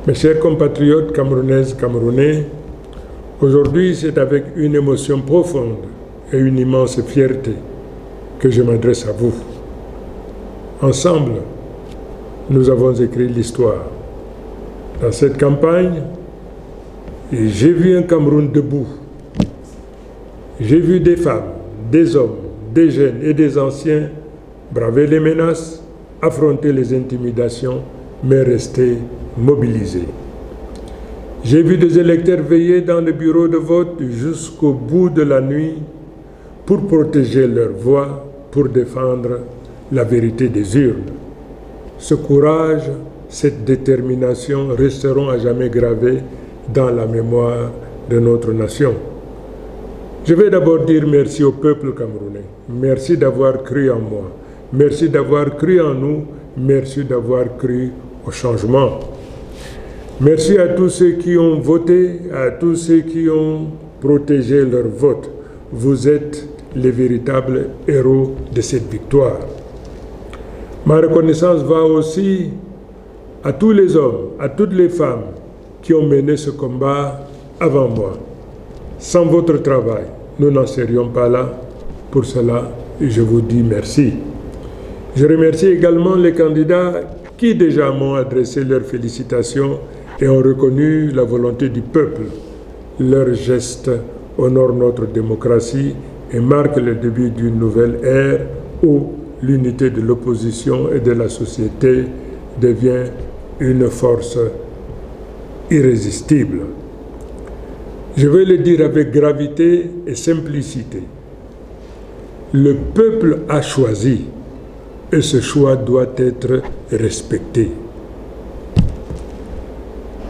Mes chers compatriotes camerounaises, camerounais, aujourd'hui c'est avec une émotion profonde et une immense fierté que je m'adresse à vous. Ensemble, nous avons écrit l'histoire. Dans cette campagne, j'ai vu un Cameroun debout. J'ai vu des femmes, des hommes, des jeunes et des anciens braver les menaces, affronter les intimidations, mais rester mobilisés. J'ai vu des électeurs veiller dans le bureau de vote jusqu'au bout de la nuit pour protéger leur voix, pour défendre la vérité des urnes. Ce courage, cette détermination resteront à jamais gravés dans la mémoire de notre nation. Je vais d'abord dire merci au peuple camerounais. Merci d'avoir cru en moi. Merci d'avoir cru en nous. Merci d'avoir cru au changement. Merci à tous ceux qui ont voté, à tous ceux qui ont protégé leur vote. Vous êtes les véritables héros de cette victoire. Ma reconnaissance va aussi à tous les hommes, à toutes les femmes qui ont mené ce combat avant moi. Sans votre travail, nous n'en serions pas là. Pour cela, je vous dis merci. Je remercie également les candidats qui déjà m'ont adressé leurs félicitations et ont reconnu la volonté du peuple. Leurs gestes honorent notre démocratie et marquent le début d'une nouvelle ère où l'unité de l'opposition et de la société devient une force irrésistible. Je vais le dire avec gravité et simplicité. Le peuple a choisi et ce choix doit être respecté.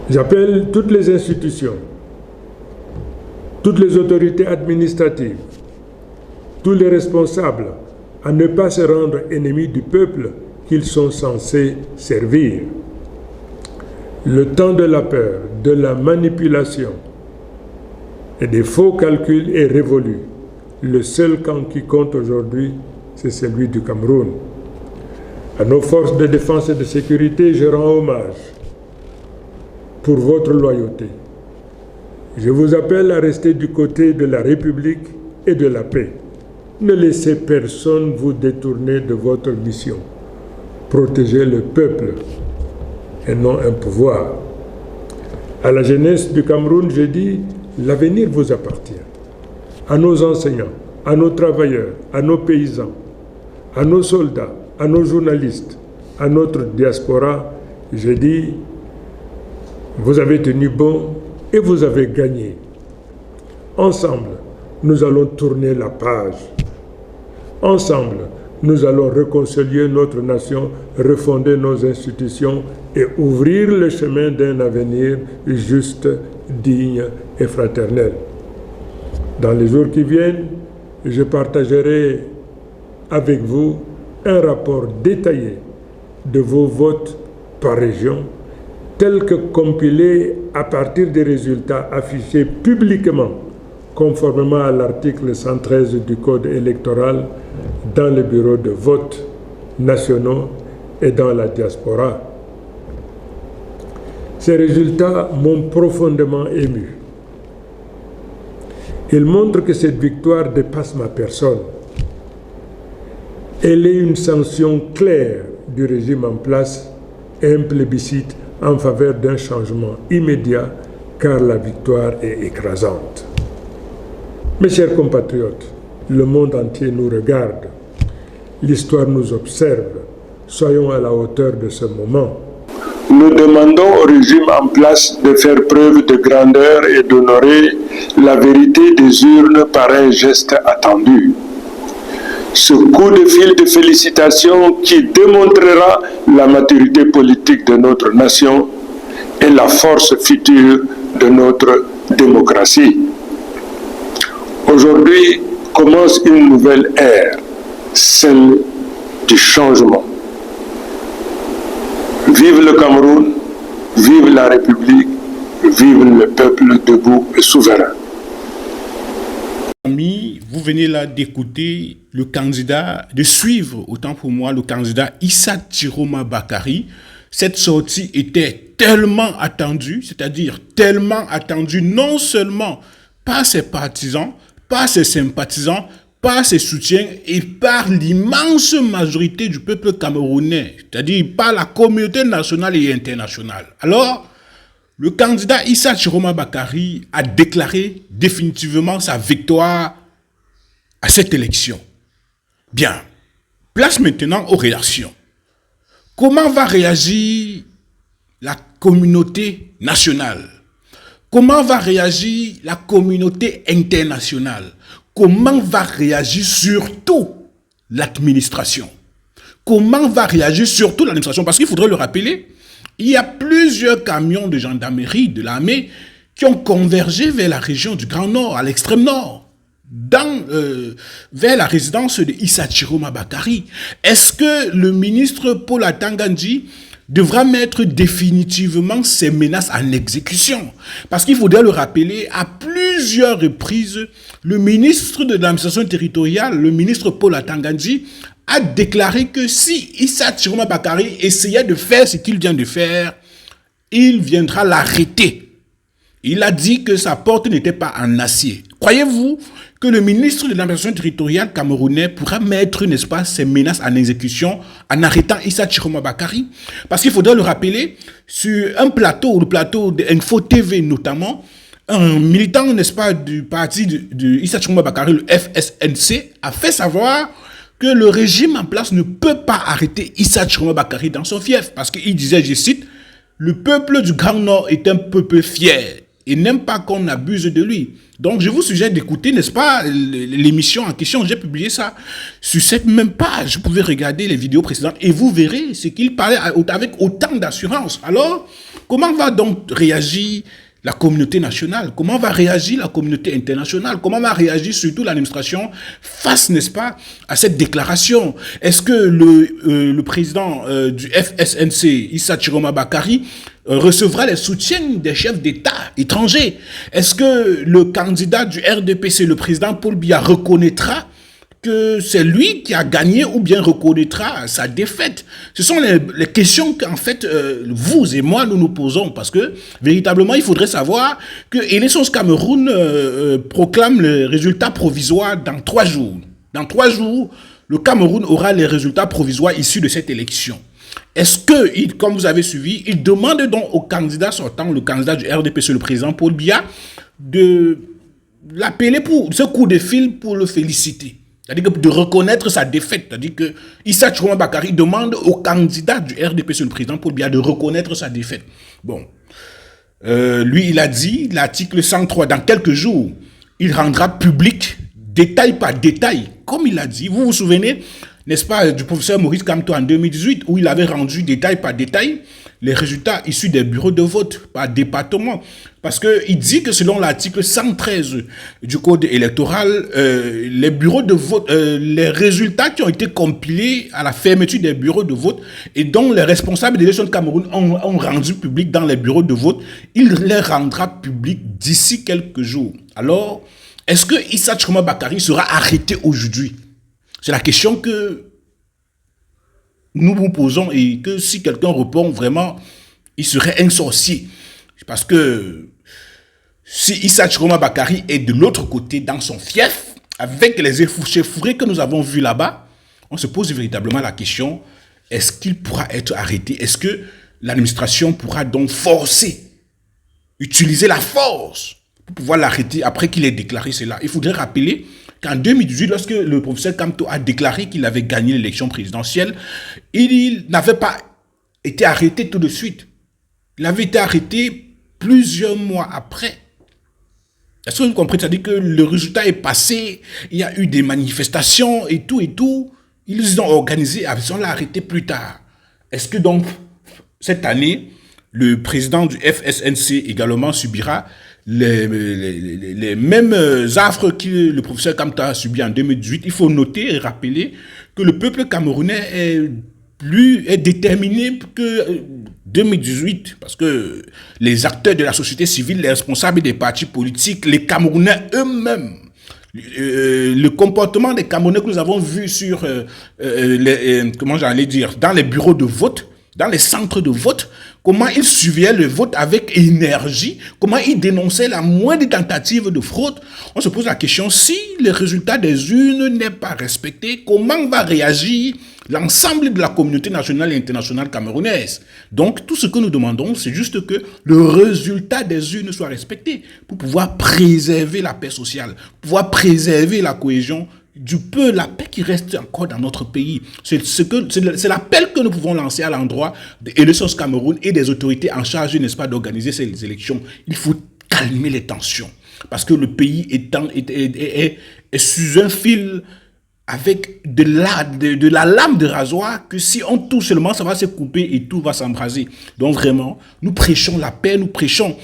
J'appelle toutes les institutions, toutes les autorités administratives, tous les responsables à ne pas se rendre ennemis du peuple qu'ils sont censés servir. Le temps de la peur, de la manipulation et des faux calculs est révolu. Le seul camp qui compte aujourd'hui, c'est celui du Cameroun. À nos forces de défense et de sécurité, je rends hommage pour votre loyauté. Je vous appelle à rester du côté de la République et de la paix. Ne laissez personne vous détourner de votre mission. Protégez le peuple et non un pouvoir. À la jeunesse du Cameroun, je dis, l'avenir vous appartient. À nos enseignants, à nos travailleurs, à nos paysans, à nos soldats, à nos journalistes, à notre diaspora, je dis, vous avez tenu bon et vous avez gagné. Ensemble, nous allons tourner la page. Ensemble, nous allons réconcilier notre nation, refonder nos institutions et ouvrir le chemin d'un avenir juste, digne et fraternel. Dans les jours qui viennent, je partagerai avec vous un rapport détaillé de vos votes par région, tel que compilé à partir des résultats affichés publiquement, conformément à l'article 113 du Code électoral, dans les bureaux de vote nationaux et dans la diaspora. Ces résultats m'ont profondément ému. Ils montrent que cette victoire dépasse ma personne. Elle est une sanction claire du régime en place et un plébiscite en faveur d'un changement immédiat, car la victoire est écrasante. Mes chers compatriotes, le monde entier nous regarde. L'histoire nous observe. Soyons à la hauteur de ce moment. Nous demandons au régime en place de faire preuve de grandeur et d'honorer la vérité des urnes par un geste attendu. Ce coup de fil de félicitations qui démontrera la maturité politique de notre nation et la force future de notre démocratie. Aujourd'hui commence une nouvelle ère, celle du changement. Vive le Cameroun, vive la République, vive le peuple debout et souverain. Amis, vous venez là d'écouter le candidat, de suivre autant pour moi le candidat Issa Chiroma Bakary. Cette sortie était tellement attendu, c'est-à-dire tellement attendu non seulement par ses partisans, par ses sympathisants, par ses soutiens et par l'immense majorité du peuple camerounais, c'est-à-dire par la communauté nationale et internationale. Alors, le candidat Issa Chiroma Bakary a déclaré définitivement sa victoire à cette élection. Bien, place maintenant aux réactions. Comment va réagir la communauté nationale? Comment va réagir la communauté internationale? Comment va réagir surtout l'administration? Comment va réagir surtout l'administration? Parce qu'il faudrait le rappeler, il y a plusieurs camions de gendarmerie, de l'armée, qui ont convergé vers la région du Grand Nord, à l'extrême nord, vers la résidence de Issa Chiroma Bakary. Est-ce que le ministre Paul Atangandji devra mettre définitivement ces menaces en exécution? Parce qu'il faudrait le rappeler, à plusieurs reprises, le ministre de l'administration territoriale, le ministre Paul Atangandji, a déclaré que si Issa Chiroma Bakary essayait de faire ce qu'il vient de faire, il viendra l'arrêter. Il a dit que sa porte n'était pas en acier. Croyez-vous que le ministre de l'administration territoriale camerounais pourra mettre, n'est-ce pas, ces menaces en exécution en arrêtant Issa Chiroma Bakary? Parce qu'il faudrait le rappeler, sur un plateau, le plateau d'Info TV notamment, un militant, n'est-ce pas, du parti de Issa Chiroma Bakary, le FSNC, a fait savoir que le régime en place ne peut pas arrêter Issa Chiroma Bakary dans son fief. Parce qu'il disait, je cite, « Le peuple du Grand Nord est un peuple fier et n'aime pas qu'on abuse de lui. » Donc, je vous suggère d'écouter, n'est-ce pas, l'émission en question. J'ai publié ça sur cette même page. Vous pouvez regarder les vidéos précédentes et vous verrez ce qu'il parlait avec autant d'assurance. Alors, comment va donc réagir la communauté nationale? Comment va réagir la communauté internationale? Comment va réagir surtout l'administration face, n'est-ce pas, à cette déclaration? Est-ce que le président du FSNC, Issa Chiroma Bakary, recevra les soutiens des chefs d'État étrangers? Est-ce que le candidat du RDPC, le président Paul Biya, reconnaîtra que c'est lui qui a gagné ou bien reconnaîtra sa défaite? Ce sont les questions qu'en fait vous et moi nous nous posons, parce que véritablement il faudrait savoir que Elections Cameroun proclame les résultats provisoires dans 3 jours. Dans 3 jours, le Cameroun aura les résultats provisoires issus de cette élection. Est-ce que, comme vous avez suivi, il demande donc au candidat sortant, le candidat du RDPC, le président Paul Biya, de l'appeler pour ce coup de fil pour le féliciter? C'est-à-dire de reconnaître sa défaite. C'est-à-dire que Issa Chiroma Bakary demande au candidat du RDPC, le président Paul Biya, de reconnaître sa défaite. Bon. Lui, il a dit, l'article 103, dans quelques jours, il rendra public, détail par détail, comme il a dit. Vous vous souvenez, n'est-ce pas, du professeur Maurice Kamto en 2018, où il avait rendu détail par détail les résultats issus des bureaux de vote par département. Parce qu'il dit que selon l'article 113 du code électoral, les bureaux de vote, les résultats qui ont été compilés à la fermeture des bureaux de vote et dont les responsables des élections de Cameroun ont rendu public dans les bureaux de vote, il les rendra publics d'ici quelques jours. Alors, est-ce que Issa Chiroma Bakary sera arrêté aujourd'hui? C'est la question que nous nous posons, et que si quelqu'un répond vraiment, il serait un sorcier. Parce que si Issa Chiroma Bakary est de l'autre côté dans son fief, avec les échauffourées que nous avons vues là-bas, on se pose véritablement la question, est-ce qu'il pourra être arrêté? Est-ce que l'administration pourra donc utiliser la force pour pouvoir l'arrêter après qu'il ait déclaré cela? Il faudrait rappeler qu'en 2018, lorsque le professeur Kamto a déclaré qu'il avait gagné l'élection présidentielle, il n'avait pas été arrêté tout de suite. Il avait été arrêté plusieurs mois après. Est-ce que vous comprenez? C'est-à-dire que le résultat est passé, il y a eu des manifestations et tout. Ils ont organisé, ils l'ont arrêté plus tard. Est-ce que donc, cette année, le président du FSNC également subira les mêmes affres que le professeur Kamto a subi en 2018? Il faut noter et rappeler que le peuple camerounais est déterminé que 2018, parce que les acteurs de la société civile, les responsables des partis politiques, les Camerounais eux-mêmes, le comportement des Camerounais que nous avons vu sur dans les bureaux de vote, dans les centres de vote, comment il suivait le vote avec énergie, comment il dénonçait la moindre tentative de fraude. On se pose la question, si le résultat des urnes n'est pas respecté, comment va réagir l'ensemble de la communauté nationale et internationale camerounaise? Donc, tout ce que nous demandons, c'est juste que le résultat des urnes soit respecté pour pouvoir préserver la paix sociale, pouvoir préserver la cohésion du peu, la paix qui reste encore dans notre pays. C'est l'appel que nous pouvons lancer à l'endroit de Elections Cameroun et des autorités en charge, n'est-ce pas, d'organiser ces élections. Il faut calmer les tensions parce que le pays est sous un fil avec de la lame de rasoir que si on touche seulement, ça va se couper et tout va s'embraser. Donc vraiment, nous prêchons la paix, nous prêchons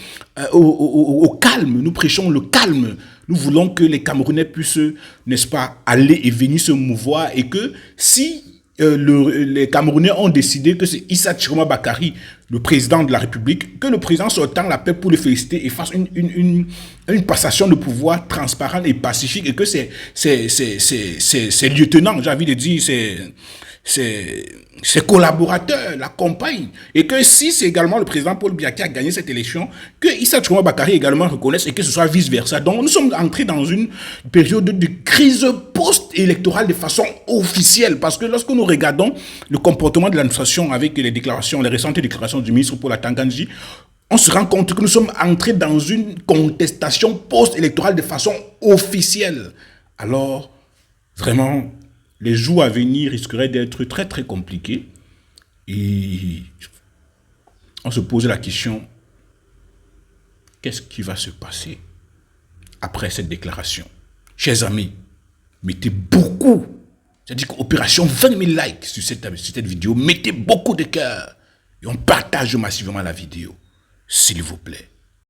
au calme, nous prêchons le calme. Nous voulons que les Camerounais puissent, n'est-ce pas, aller et venir se mouvoir et que si les Camerounais ont décidé que c'est Issa Chiroma Bakary, le président de la République, que le président sortant la paix pour le féliciter et fasse une passation de pouvoir transparente et pacifique et que ses lieutenants, j'ai envie de dire, ses collaborateurs l'accompagnent et que si c'est également le président Paul Biya qui a gagné cette élection, que Issa Chiroma Bakary également reconnaisse et que ce soit vice-versa. Donc nous sommes entrés dans une période de crise post-électorale de façon officielle parce que lorsque nous regardons le comportement de l'administration avec les récentes déclarations du ministre Paul Atanga Nji, on se rend compte que nous sommes entrés dans une contestation post-électorale de façon officielle. Alors, vraiment, les jours à venir risqueraient d'être très très compliqués et on se pose la question, qu'est-ce qui va se passer après cette déclaration? Chers amis, mettez beaucoup, c'est-à-dire qu'opération 20 000 likes sur cette vidéo, mettez beaucoup de cœur et on partage massivement la vidéo, s'il vous plaît.